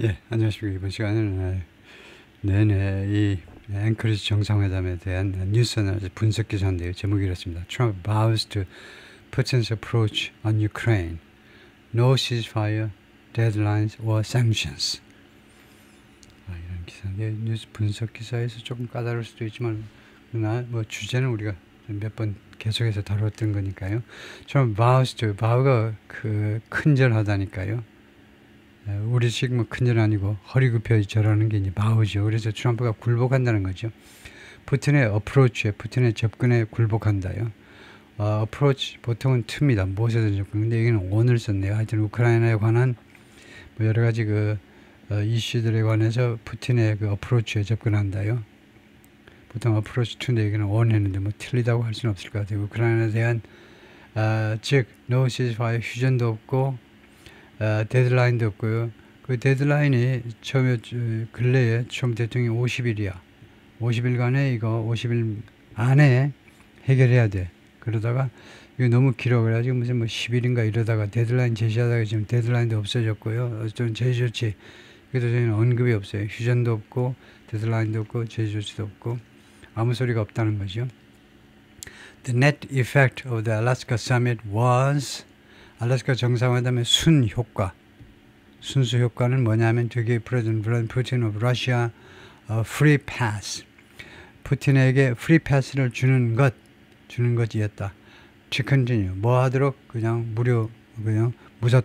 예, 안녕하십니까. 이번 시간에는 내내 이 앵커리지 정상회담에 대한 뉴스나 분석 기사인데요. 제목이 이렇습니다. Trump vows to Putin's approach on Ukraine. No ceasefire, deadlines or sanctions. 이런 기사인데 뉴스 분석 기사에서 조금 까다로울 수도 있지만 그러나 뭐 주제는 우리가 몇 번 계속해서 다뤘던 거니까요. Trump vows to, vow가 큰절하다니까요. 우리식 뭐 큰절 아니고 허리 굽혀 절하는 게 이제 바우죠. 그래서 트럼프가 굴복한다는 거죠. 푸틴의 어프로치에, 푸틴의 접근에 굴복한다요. 어프로치 보통은 투입니다. 무엇에든 접근. 근데 여기는 on을 썼네요. 하여튼 우크라이나에 관한 뭐 여러 가지 이슈들에 관해서 푸틴의 어프로치에 접근한다요. 보통 어프로치 투인데 여기는 on 했는데 뭐 틀리다고 할 수는 없을 것 같아요. 우크라이나에 대한 즉 no ceasefire 휴전도 없고 데드라인도 없고요. 그 데드라인이 처음에 근래에 트럼프 대통령이 50일이야. 50일간에 이거 50일 안에 해결해야 돼. 그러다가 이거 너무 길어 그래가지고 무슨 뭐 10일인가 이러다가 데드라인 제시하다가 지금 데드라인도 없어졌고요. 좀 제시 조치 그래도 저희는 언급이 없어요. 휴전도 없고 데드라인도 없고 제시 조치도 없고 아무 소리가 없다는 거죠. The net effect of the Alaska summit was 알래스카 정상회담의 순효과, 순수 효과는 뭐냐면 되게 프레지던트 블라디미르 푸틴 of Russia free pass, 푸틴에게 free pass를 주는 것이었다. To continue, 뭐 하도록 그냥 무사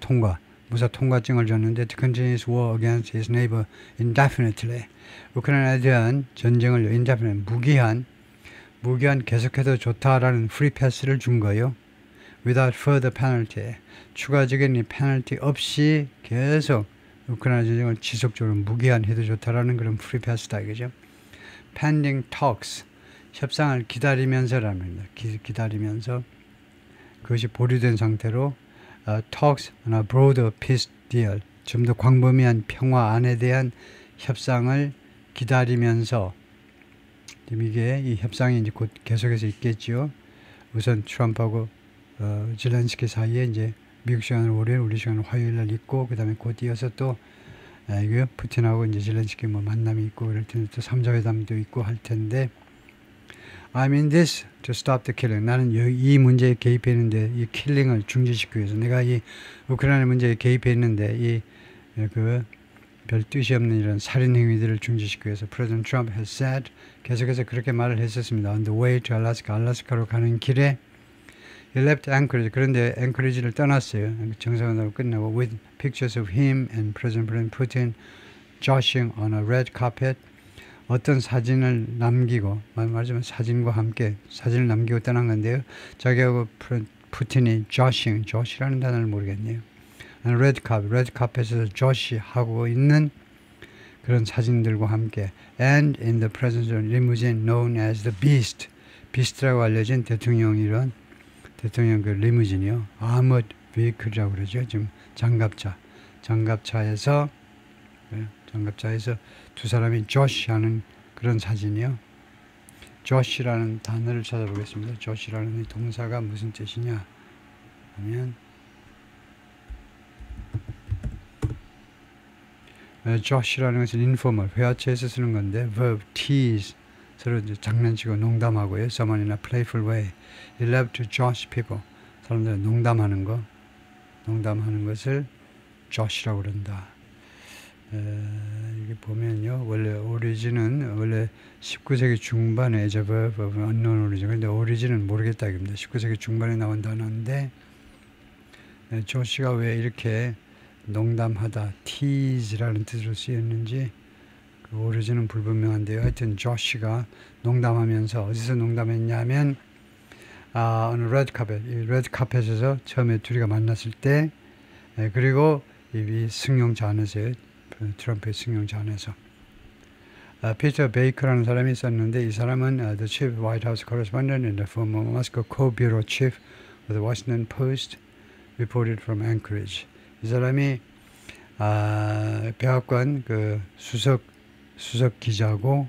통과증을 줬는데 to continue his war against his neighbor indefinitely, 우크라이나에 대한 전쟁을 indefinite, 무기한 계속해도 좋다라는 free pass를 준 거예요. without further penalty, 추가적인 이 페널티 없이 계속 우크라이나 전쟁을 지속적으로 무기한해도 좋다라는 그런 프리 패스다 이거죠. pending talks, 협상을 기다리면서랍니다. 기다리면서 그것이 보류된 상태로 talks on a broader peace deal, 좀 더 광범위한 평화안에 대한 협상을 기다리면서 지금 이게 이 협상이 이제 곧 계속해서 있겠죠. 우선 트럼프하고 젤렌스키 사이에 이제 미국 시간으로 월요일, 우리 시간으로 화요일 날 있고, 그 다음에 곧 이어서 또, 이거 푸틴하고 이제 젤렌스키 뭐 만남이 있고, 그럴 텐데 또 3자회담도 있고 할 텐데, I'm in this to stop the killing. 나는 이 문제에 개입했는데, 이 킬링을 중지시키기 위해서. 내가 이 우크라이나 문제에 개입했는데, 별 뜻이 없는 이런 살인 행위들을 중지시키기 위해서. President Trump has said, 계속해서 그렇게 말을 했었습니다. On the way to Alaska, 알래스카로 가는 길에, He left Anchorage. 그런데 앵커리지를 떠났어요. 정상회담을 끝나고 with pictures of him and President Vladimir Putin joshing on a red carpet. 어떤 사진을 남기고, 말하자면 사진과 함께 사진을 남기고 떠난 건데요. 자기하고 푸틴이 josh라는 단어를 모르겠네요. on red carpet에서 josh하고 있는 그런 사진들과 함께 and in the presence of a limousine known as the beast라고 알려진 대통령 그 리무진이요. armored vehicle이라고 그러죠. 지금 장갑차에서 두 사람이 josh하는 그런 사진이요. josh라는 단어를 찾아보겠습니다. josh라는 이 동사가 무슨 뜻이냐 하면 josh라는 것은 informal, 회화체에서 쓰는 건데 verb tease, 서로 이제 장난치고 농담하고요. someone in a playful way. He loved to josh people. 사람들은 농담하는 것을 josh라고 그런다. 이게 보면요. 원래 오리진은 원래 19세기 중반에 as a verb of unknown origin. 근데 오리진은 모르겠다 이겁니다. 19세기 중반에 나온 단어인데 josh가 왜 이렇게 농담하다, tease라는 뜻으로 쓰였는지 오리진은 불분명한데요. 하여튼 조시가 농담하면서 어디서 농담했냐면 어느 레드카펫, 이 레드카펫에서 처음에 둘이가 만났을 때 그리고 이 승용차 안에서요. 트럼프의 승용차 안에서 피터 베이커라는 사람이 있었는데 이 사람은 the chief White House correspondent and the former Moscow co-bureau chief of the Washington Post reported from Anchorage. 이 사람이 백악관 그 수석 기자고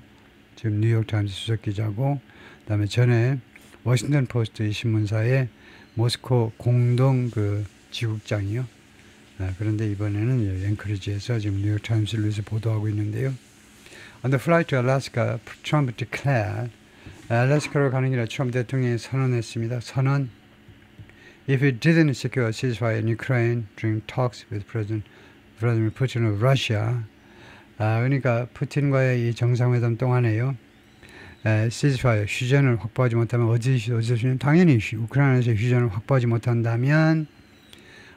지금 뉴욕타임스 수석 기자고 그다음에 전에 워싱턴 포스트 이 신문사의 모스코 공동 그 지국장이요. 그런데 이번에는 앵커리지에서 지금 뉴욕 타임스를 위해서 보도하고 있는데요. On the flight to Alaska, Trump declared, 알래스카로 가는 길에 트럼프 대통령이 선언했습니다. 선언, if it didn't secure a ceasefire in Ukraine during talks with President Vladimir Putin of Russia, 그러니까 푸틴과의 이 정상회담 동안에요. ceasefire, 휴전을 확보하지 못하면 어디서 휴전? 당연히 우크라이나에서 휴전을 확보하지 못한다면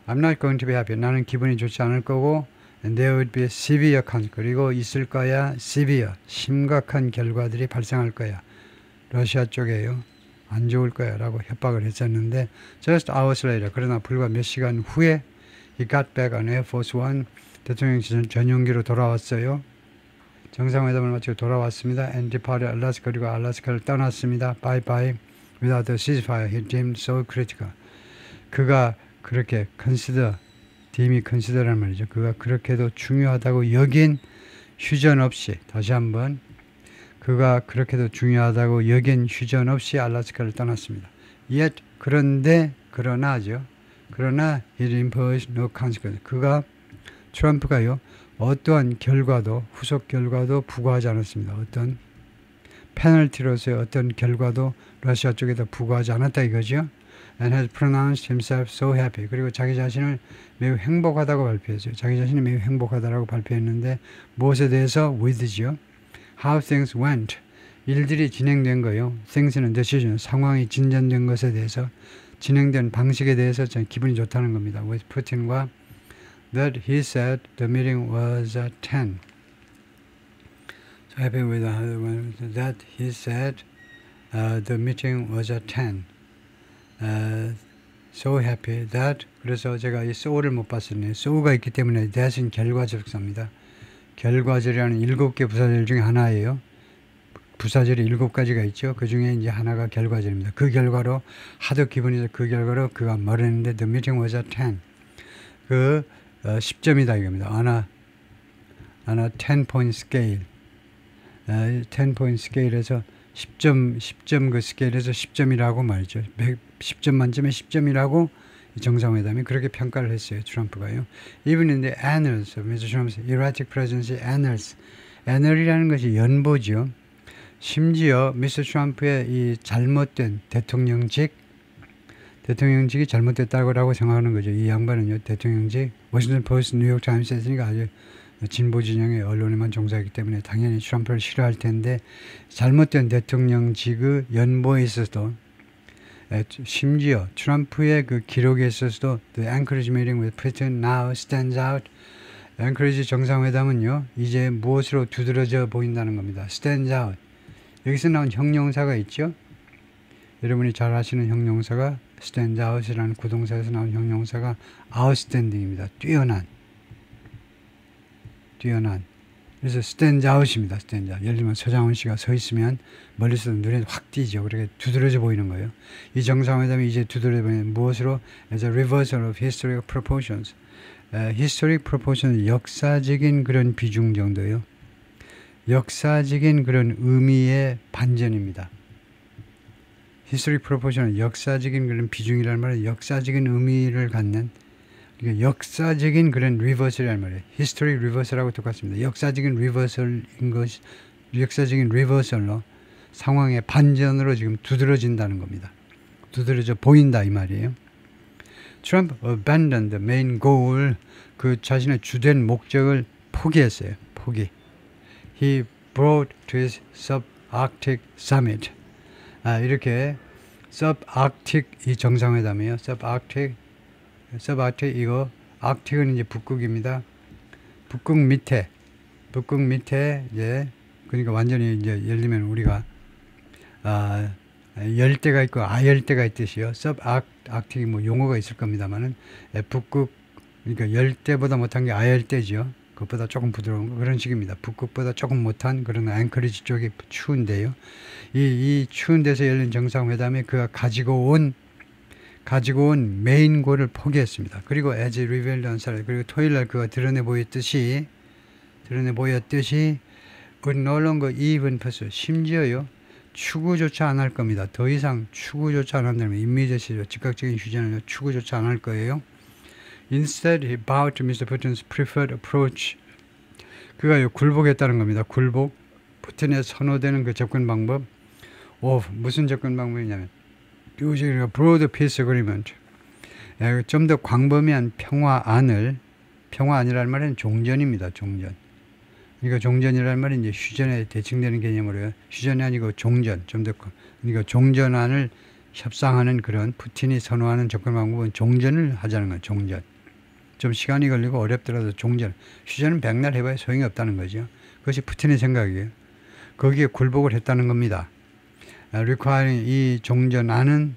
I'm not going to be happy. 나는 기분이 좋지 않을 거고 and there would be a severe consequence. 그리고 있을 거야 severe, 심각한 결과들이 발생할 거야. 러시아 쪽에요. 안 좋을 거야 라고 협박을 했었는데 just hours later, 그러나 불과 몇 시간 후에 he got back on Air Force One. 대통령 전용기로 돌아왔어요. 정상회담을 마치고 돌아왔습니다. and departed Alaska. 그리고 알래스카를 떠났습니다. Bye bye. Without a ceasefire, he deemed so critical. 그가 그렇게 consider란 말이죠. 그가 그렇게도 중요하다고 여긴 휴전 없이, 다시 한번 그가 그렇게도 중요하다고 여긴 휴전 없이 알래스카를 떠났습니다. Yet, 그러나죠. 그러나 it imposed no consequence. 트럼프가요, 어떠한 결과도, 후속 결과도 부과하지 않았습니다. 어떤 페널티로서의 어떤 결과도 러시아 쪽에다 부과하지 않았다 이거죠. And has pronounced himself so happy. 그리고 자기 자신을 매우 행복하다고 발표했어요. 자기 자신이 매우 행복하다고 발표했는데 무엇에 대해서? with죠. How things went. 일들이 진행된 거요. things는 decision, 상황이 진전된 것에 대해서, 진행된 방식에 대해서 전 기분이 좋다는 겁니다. with 푸틴과 that he said the meeting was at 10. So happy with that he said the meeting was at 10. So happy that. 그래서 제가 이 so를 못 봤었네요. so가 있기 때문에 that은 결과적사입니다. 결과절이라는 7개 부사절 중에 하나예요. 부사절이 7가지가 있죠. 그 중에 이제 하나가 결과절입니다. 그 결과로 하도 기분이 좋아서 그 결과로 그가 말했는데 the meeting was at 10. 10점이다 이겁니다. on a 10-point scale. 10-point scale에서 10점 그 스케일에서 10점이라고 말이죠. 10점 만점에 10점이라고 정상회담이 그렇게 평가를 했어요. 트럼프가요. Even in the annals of Mr. Trump's erratic presidency annals. annal이라는 것이 연보죠. 심지어 미스터 트럼프의 이 잘못된 대통령직이 잘못됐다고 생각하는 거죠. 이 양반은요. 대통령직, 워싱턴 포스트, 뉴욕 타임스 했으니까 아주 진보 진영의 언론에만 종사하기 때문에 당연히 트럼프를 싫어할 텐데 잘못된 대통령직의 연보에 있어서도 심지어 트럼프의 그 기록에 있어서도 The Anchorage meeting with Putin now stands out. 앵커리지 정상회담은요. 이제 무엇으로 두드러져 보인다는 겁니다. stands out. 여기서 나온 형용사가 있죠. 여러분이 잘 아시는 형용사가 stand out이라는 구동사에서 나온 형용사가 outstanding입니다. 뛰어난. 그래서 stand out입니다. stand out. 예를 들면 서장훈 씨가 서 있으면 멀리서 눈에 확 띄죠. 그렇게 두드러져 보이는 거예요. 이 정상회담이 이제 두드러져 보이는 무엇으로? As a reversal of historic proportions. historic proportions, 역사적인 그런 비중 정도예요. 역사적인 그런 의미의 반전입니다. historic proportion은 역사적인 그런 비중이라는 말은 역사적인 의미를 갖는, 그러니까 역사적인 그런 reversal이라는 말이에요. historic reversal하고 똑같습니다. 역사적인 reversal로 상황의 반전으로 지금 두드러진다는 겁니다. 두드러져 보인다 이 말이에요. Trump abandoned the main goal. 그 자신의 주된 목적을 포기했어요. 포기. He brought to his sub-Arctic summit. 이렇게 sub-Arctic 이 정상회담이에요. sub-Arctic 이거 Arctic은 이제 북극입니다. 북극 밑에 이제 그러니까 완전히 이제 예를 들면 우리가 열대가 있고 아열대가 있듯이요. sub-Arctic이 뭐 용어가 있을 겁니다만은 북극 그러니까 열대보다 못한 게 아열대죠. 그것보다 조금 부드러운 거 그런 식입니다. 북극보다 조금 못한 그런 앵커리지 쪽이 추운데요. 이 추운 데서 열린 정상회담에 그가 가지고 온 메인 골을 포기했습니다. 그리고 as revealed on Saturday, 그리고 토요일날 그가 드러내 보였듯이 would no longer even pursue. 심지어요 추구조차 안 할 겁니다. 더 이상 추구조차 안 한다면 이미디어시로 즉각적인 휴전을 추구조차 안 할 거예요. Instead, he bowed to Mr. Putin's preferred approach. 그가 굴복했다는 겁니다. 굴복. 푸틴에 선호되는 그 접근 방법. 무슨 접근 방법이냐면 우리가 broad peace agreement. 좀 더 광범위한 평화안이라는 말은 종전입니다. 종전. 그러니까 종전이라는 말은 이제 휴전에 대칭되는 개념으로요. 휴전이 아니고 종전. 그러니까 종전안을 협상하는 그런 푸틴이 선호하는 접근 방법은 종전을 하자는 거예요. 종전. 좀 시간이 걸리고 어렵더라도 종전. 휴전은 백날 해봐야 소용이 없다는 거죠. 그것이 푸틴의 생각이에요. 거기에 굴복을 했다는 겁니다. requiring 이 종전안은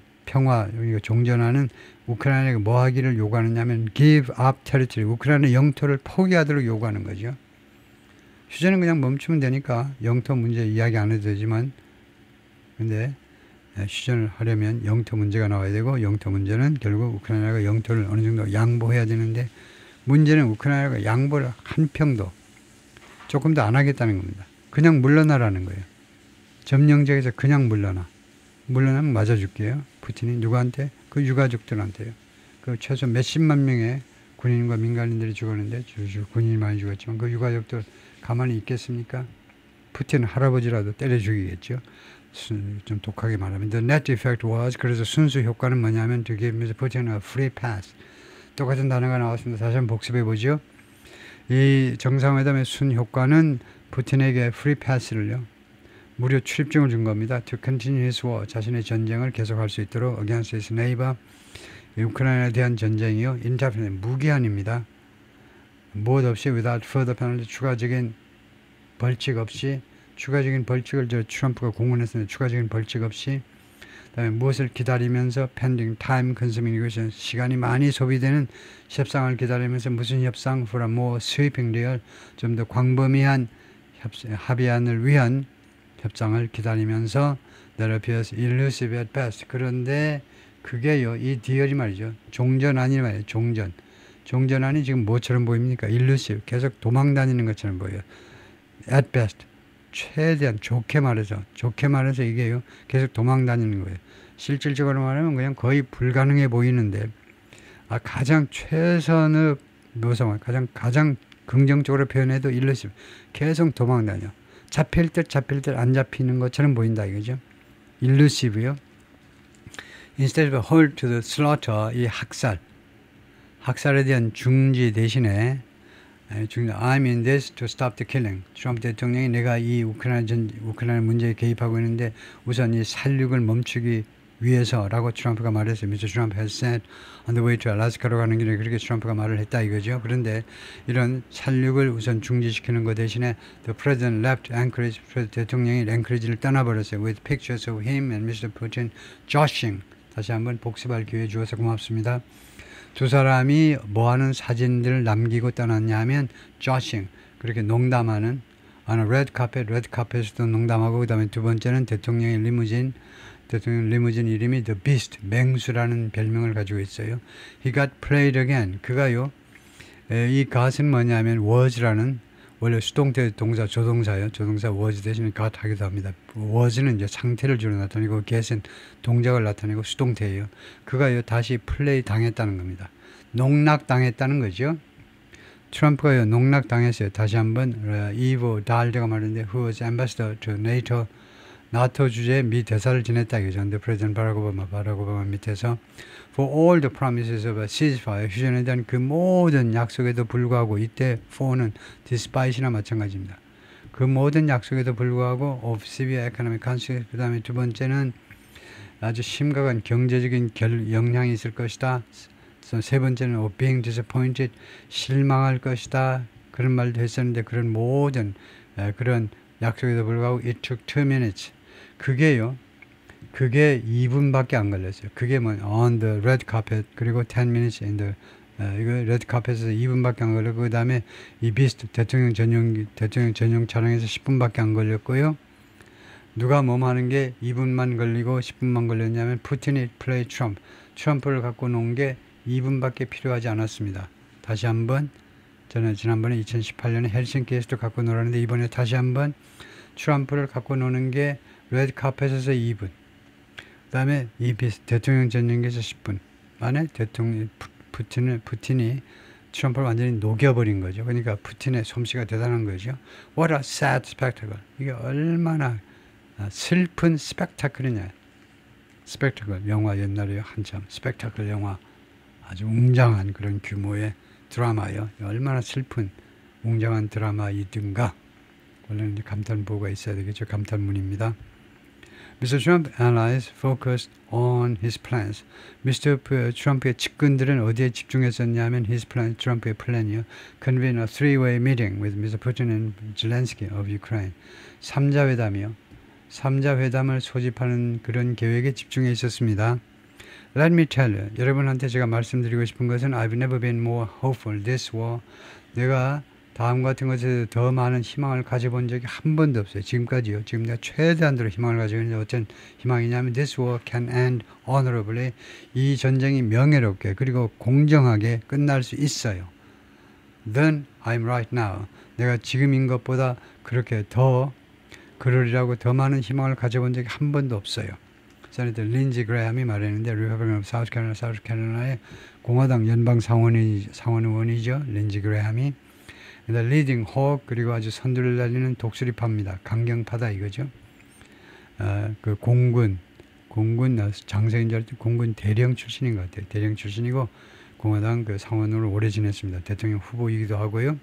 종전안은 우크라이나가 뭐 하기를 요구하느냐면 give up territory. 우크라이나 영토를 포기하도록 요구하는 거죠. 휴전은 그냥 멈추면 되니까 영토 문제 이야기 안 해도 되지만 근데 휴전을 하려면 영토 문제가 나와야 되고 영토 문제는 결국 우크라이나가 영토를 어느 정도 양보해야 되는데 문제는 우크라이나가 양보를 한 평도 조금도 안 하겠다는 겁니다. 그냥 물러나라는 거예요. 점령지역에서 그냥 물러나면 맞아줄게요. 푸틴이 누구한테? 그 유가족들한테요. 그 최소 몇십만 명의 군인과 민간인들이 죽었는데 군인이 많이 죽었지만 그 유가족들 가만히 있겠습니까? 푸틴 할아버지라도 때려 죽이겠죠. 좀 독하게 말하면 the net effect was 그래서 순수 효과는 뭐냐면 to give Mr. Putin a free pass. 똑같은 단어가 나왔습니다. 다시 한번 복습해 보죠. 이 정상회담의 순 효과는 푸틴에게 free pass를요. 무료 출입증을 준 겁니다. to continue his war. 자신의 전쟁을 계속할 수 있도록 against his neighbor. 우크라이나에 대한 전쟁이요. 인터페런 무기한입니다. 무엇 없이 without further penalty 추가적인 벌칙 없이 추가적인 벌칙을 트럼프가 공언했으면 추가적인 벌칙 없이 그다음에 무엇을 기다리면서 pending time consuming 이것은 시간이 많이 소비되는 협상을 기다리면서 무슨 협상 for a more sweeping deal 좀 더 광범위한 합의안을 위한 협상을 기다리면서 that appears elusive at best. 그런데 그게요 이 디얼이 말이죠 종전안이 말이에요. 종전안이 지금 뭐처럼 보입니까? elusive 계속 도망다니는 것처럼 보여요. at best 최대한 좋게 말해서 이게요 계속 도망다니는 거예요. 실질적으로 말하면 그냥 거의 불가능해 보이는데 가장 최선의 묘사만 가장 긍정적으로 표현해도 elusive 계속 도망다녀. 잡힐 듯 안 잡히는 것처럼 보인다 이거죠. elusive요. Instead of hold to the slaughter 이 학살에 대한 중지 대신에 I'm in this to stop the killing. 트럼프 대통령이 내가 이 우크라이나 문제에 개입하고 있는데 우선 이 살육을 멈추기 위해서라고 트럼프가 말했어요. Mr. Trump has said on the way to Alaska로 가는 길에 그렇게 트럼프가 말을 했다 이거죠. 그런데 이런 살육을 우선 중지시키는 것 대신에 the president left Anchorage. 대통령이 앵커리지를 떠나버렸어요. With pictures of him and Mr. Putin joshing. 다시 한번 복습할 기회 주어서 고맙습니다. 두 사람이 뭐하는 사진들을 남기고 떠났냐 하면 joshing 그렇게 농담하는 레드 카펫에서도 농담하고 그 다음에 두 번째는 대통령 리무진 이름이 The Beast 맹수라는 별명을 가지고 있어요. He got played again. 그가요 이 got은 뭐냐면 was라는 원래 수동태 동사 조동사예요. 조동사 was 대신에 got 하기도 합니다. was는 이제 상태를 주로 나타내고 get은 동작을 나타내고 수동태예요. 그가요 다시 플레이 당했다는 겁니다. 농락당했다는 거죠. 트럼프가요 농락당했어요. 다시 한번 이보 달드가 말했는데 who was ambassador to NATO 나토 주재 미 대사를 지냈다 이거죠. 근데 프레지던트 바락 오바마 밑에서 for all the promises of a ceasefire 휴전에 대한 그 모든 약속에도 불구하고 이때 for는 despite이나 마찬가지입니다. 그 모든 약속에도 불구하고 of severe economic consequences 그 다음에 두 번째는 아주 심각한 경제적인 영향이 있을 것이다. 세 번째는 of being disappointed 실망할 것이다. 그런 말도 했었는데 그런 모든 그런 약속에도 불구하고 it took 2 minutes 그게 2분밖에 안 걸렸어요. 그게 on the red carpet 그리고 10 minutes in the 이거 레드 카펫에서 2분밖에 안 걸렸고 그 다음에 이 비스트 대통령 전용 차량에서 10분밖에 안 걸렸고요. 누가 하는 게 2분만 걸리고 10분만 걸렸냐면 푸틴이 플레이 트럼프를 갖고 놓은 게 2분밖에 필요하지 않았습니다. 다시 한번 저는 지난번에 2018년에 헬싱키에서도 갖고 놀았는데 이번에 다시 한번 트럼프를 갖고 노는 게 레드 카펫에서 2분 그 다음에 이 대통령 전용기에서 10분 만에 푸틴이 트럼프를 완전히 녹여버린 거죠. 그러니까 푸틴의 솜씨가 대단한 거죠. What a sad spectacle. 이게 얼마나 슬픈 스펙타클이냐. 스펙타클 영화 옛날에 한참 스펙타클 영화 아주 웅장한 그런 규모의 드라마요. 얼마나 슬픈 웅장한 드라마이든가. 원래는 이제 감탄보가 있어야 되겠죠. 감탄문입니다. Mr. Trump allies focused on his plans. Mr. 트럼프의 측근들은 어디에 집중했었냐면 his plan, 트럼프의 플랜이요. Convene a three-way meeting with Mr. Putin and Zelensky of Ukraine. 3자 회담이요. 3자 회담을 소집하는 그런 계획에 집중해 있었습니다. Let me tell you. 여러분한테 제가 말씀드리고 싶은 것은 I've never been more hopeful this war. 내가 다음 같은 것에 더 많은 희망을 가져본 적이 한 번도 없어요. 지금까지요. 지금 내가 최대한으로 희망을 가지고 있는데 어떤 희망이냐면 This war can end honorably. 이 전쟁이 명예롭게 그리고 공정하게 끝날 수 있어요. Then I'm right now. 내가 지금인 것보다 그렇게 더 그러리라고 더 많은 희망을 가져본 적이 한 번도 없어요. 세네터 린지 그레함이 말했는데 리퍼블리칸 오브 사우스 캐롤라이나의 공화당 연방 상원 의원이죠. 린지 그레함이 리딩 호흡 그리고 아주 선두를 달리는 독수리파입니다. 강경파다 이거죠. 그 공군 장성인 줄 알았더니 공군 대령 출신인 것 같아요. 대령 출신이고 공화당 그 상원으로 오래 지냈습니다. 대통령 후보이기도 하고요.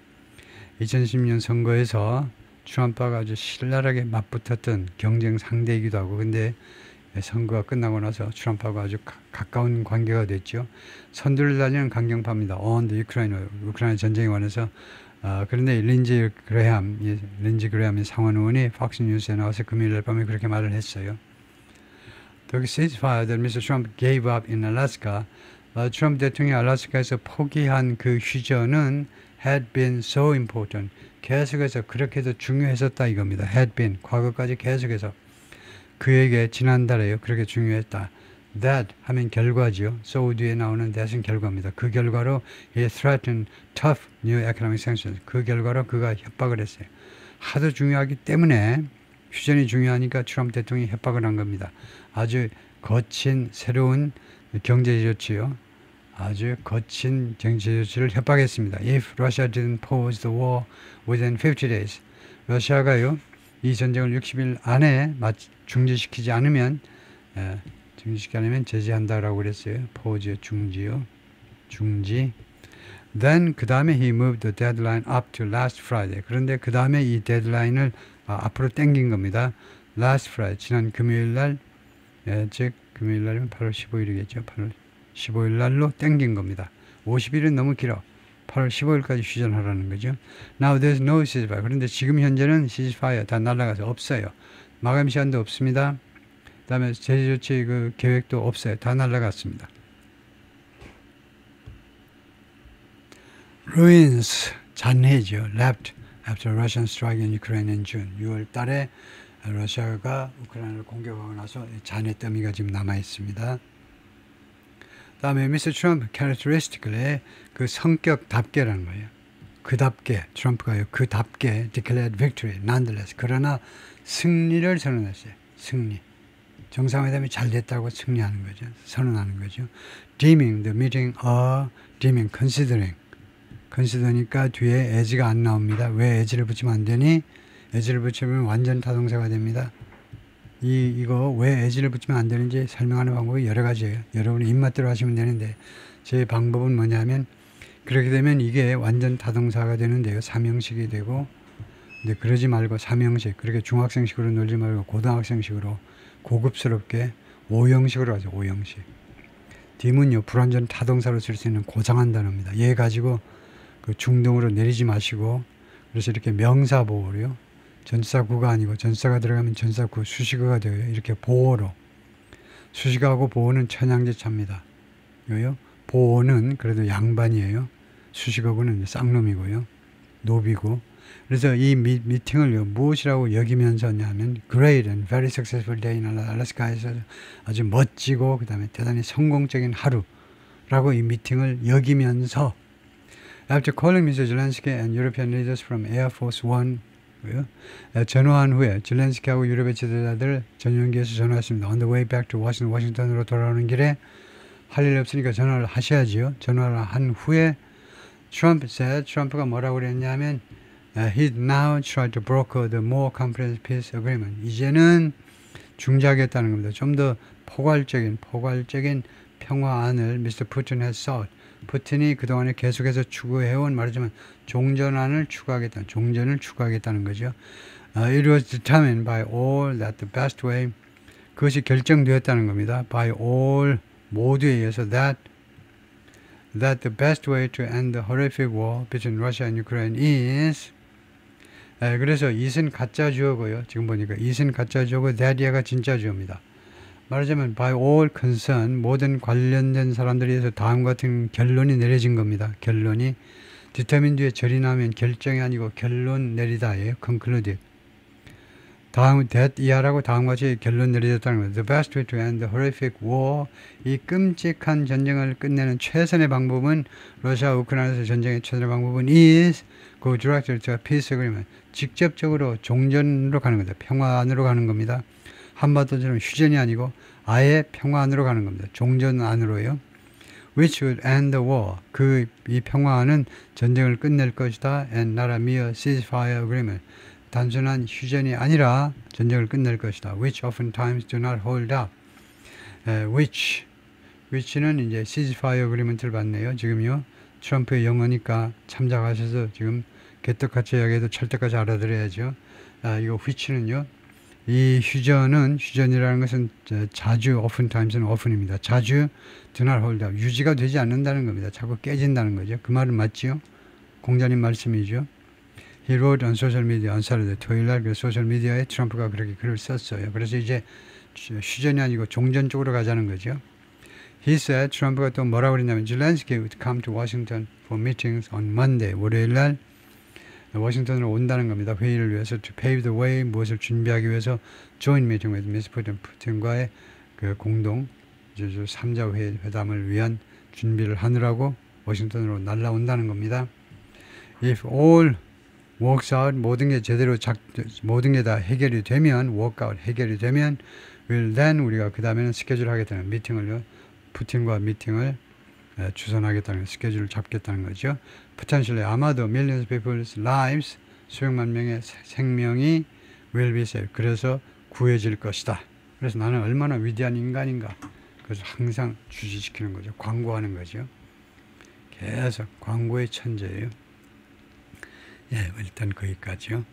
2010년 선거에서 트럼프가 아주 신랄하게 맞붙었던 경쟁 상대이기도 하고 근데 선거가 끝나고 나서 트럼프하고 아주 가까운 관계가 됐죠. 선두를 달리는 강경파입니다. On the 우크라이나 전쟁에 관해서 그런데 린지 그레함이 상원 의원이 팍스뉴스에 나와서 금요일 밤에 그렇게 말을 했어요. The ceasefire that Mr. Trump gave up in Alaska, 트럼프 대통령이 알래스카에서 포기한 그 휴전은 had been so important. 계속해서 그렇게도 중요했었다 이겁니다. had been 과거까지 계속해서 그에게 지난달에요. 그렇게 중요했다. That 하면 결과지요. so 뒤에 나오는 that은 결과입니다. 그 결과로 he threatened tough new economic sanctions. 그 결과로 그가 협박을 했어요. 하도 중요하기 때문에 휴전이 중요하니까 트럼프 대통령이 협박을 한 겁니다. 아주 거친 새로운 경제 조치요. 아주 거친 경제 조치를 협박했습니다. If Russia didn't pause the war within 50 days. 러시아가요. 이 전쟁을 60일 안에 중지시키지 않으면 제재한다라고 그랬어요. pause 중지요. 중지. Then 그 다음에 he moved the deadline up to last Friday. 그런데 그 다음에 이 데드라인을 앞으로 당긴 겁니다. last Friday 지난 금요일 날, 즉 금요일 날이면 8월 15일이겠죠. 8월 15일 날로 당긴 겁니다. 50일은 너무 길어. 8월 15일까지 휴전하라는 거죠. Now there's no ceasefire. 그런데 지금 현재는 ceasefire 다 날아가서 없어요. 마감 시한도 없습니다. 그 다음에 제재 조치 그 계획도 없어요. 다 날아갔습니다. Ruins 잔해죠. Left after Russian strike in Ukraine in June. 6월 달에 러시아가 우크라이나를 공격하고 나서 잔해 더미가 지금 남아 있습니다. 다음에 Mr. Trump characteristically 그 성격답게라는 거예요. 그답게 트럼프가요. 그답게 declared victory nonetheless. 그러나 승리를 선언했어요. 승리. 정상회담이 잘 됐다고 승리하는 거죠. 선언하는 거죠. deeming the meeting deeming consider니까 뒤에 as가 안 나옵니다. 왜 as를 붙이면 안 되니? as를 붙이면 완전 타동사가 됩니다. 이거 왜 as를 붙이면 안 되는지 설명하는 방법이 여러 가지예요. 여러분이 입맛대로 하시면 되는데 제 방법은 뭐냐면 그렇게 되면 이게 완전 타동사가 되는데요. 3형식이 되고 근데 그러지 말고 3형식 그렇게 중학생식으로 놀지 말고 고등학생식으로 고급스럽게 5형식으로 하죠. 5형식. 딤은요. 불완전 타동사로 쓸 수 있는 고장한 단어입니다. 얘 가지고 그 중동으로 내리지 마시고 그래서 이렇게 명사보호로요. 전사구가 아니고 전사가 들어가면 전사구 수식어가 되어요. 이렇게 보호로. 수식어하고 보호는 천양제차입니다. 요요. 보호는 그래도 양반이에요. 수식어구는 쌍놈이고요. 노비고. 그래서 이 미팅을 무엇이라고 여기면서냐면 Great and very successful day in Alaska에서 아주 멋지고 그 다음에 대단히 성공적인 하루라고 이 미팅을 여기면서 After calling Mr. Zelensky and European leaders from Air Force One 전화한 후에 젤렌스키하고 유럽의 지도자들 전용기에서 전화했습니다. On the way back to Washington, 워싱턴으로 돌아오는 길에 할 일 없으니까 전화를 하셔야지요. 전화를 한 후에 트럼프가 뭐라고 그랬냐면 he now tried to broker the more comprehensive peace agreement. 이제는 중재하겠다는 겁니다. 좀 더 포괄적인 평화안을 미스터 푸틴 has sought. 푸틴이 그동안에 계속해서 추구해온 말하자면 종전을 추구하겠다는 거죠. It was determined by all that the best way, 그것이 결정되었다는 겁니다. by all, 모두에 의해서 that the best way to end the horrific war between Russia and Ukraine is, 그래서 it은 가짜 주어고요. 지금 보니까 it은 가짜 주어고 that이가 진짜 주어입니다. 말하자면 by all concerned, 모든 관련된 사람들에 의해서 다음과 같은 결론이 내려진 겁니다. 결론이 determine 뒤에 절이 나오면 결정이 아니고 결론 내리다예요. concluded. 다음 that 이하라고 다음과 같이 결론 내려졌다는 거예요. The best way to end the horrific war, 이 끔찍한 전쟁을 끝내는 최선의 방법은, 러시아 우크라이나에서 전쟁의 최선의 방법은 is go directly to a peace agreement. 직접적으로 종전으로 가는 겁니다. 평화안으로 가는 겁니다. 한마디처럼 휴전이 아니고 아예 평화안으로 가는 겁니다. 종전안으로요. Which would end the war. 이 평화안은 전쟁을 끝낼 것이다. And not a mere ceasefire agreement. 단순한 휴전이 아니라 전쟁을 끝낼 것이다. Which oftentimes do not hold up. which는 이제 ceasefire agreement를 받네요. 지금요. 트럼프의 영어니까 참작하셔서 지금 개떡같이 이야기해도 철떡같이 알아들어야죠. 이거 which는요. 이 휴전이라는 것은 자주, oftentimes는 often입니다. 자주 do not hold up. 유지가 되지 않는다는 겁니다. 자꾸 깨진다는 거죠. 그 말은 맞지요? 공자님 말씀이죠. He wrote on social media on Saturday, 토요일날 그 소셜미디어에 트럼프가 그렇게 글을 썼어요. 그래서 이제 휴전이 아니고 종전 쪽으로 가자는 거죠. He said, 트럼프가 또 뭐라고 그랬냐면 Zelensky would come to Washington for meetings on Monday. 월요일날 워싱턴으로 온다는 겁니다. 회의를 위해서 to pave the way, 무엇을 준비하기 위해서 joint meeting with Mr. 푸틴과의 그 공동 3자 회담을 위한 준비를 하느라고 워싱턴으로 날라온다는 겁니다. If all works out, 모든 게 다 해결이 되면, work out 해결이 되면, will then 우리가 그 다음에는 스케줄 하겠다는 미팅을요, 푸틴과 미팅을 주선하겠다는 스케줄을 잡겠다는 거죠. potentially 아마도 millions of people's lives, 수백만 명의 생명이 will be saved. 그래서 구해질 것이다. 그래서 나는 얼마나 위대한 인간인가. 그래서 항상 주시시키는 거죠. 광고하는 거죠. 계속 광고의 천재예요. 예, 일단 거기까지요.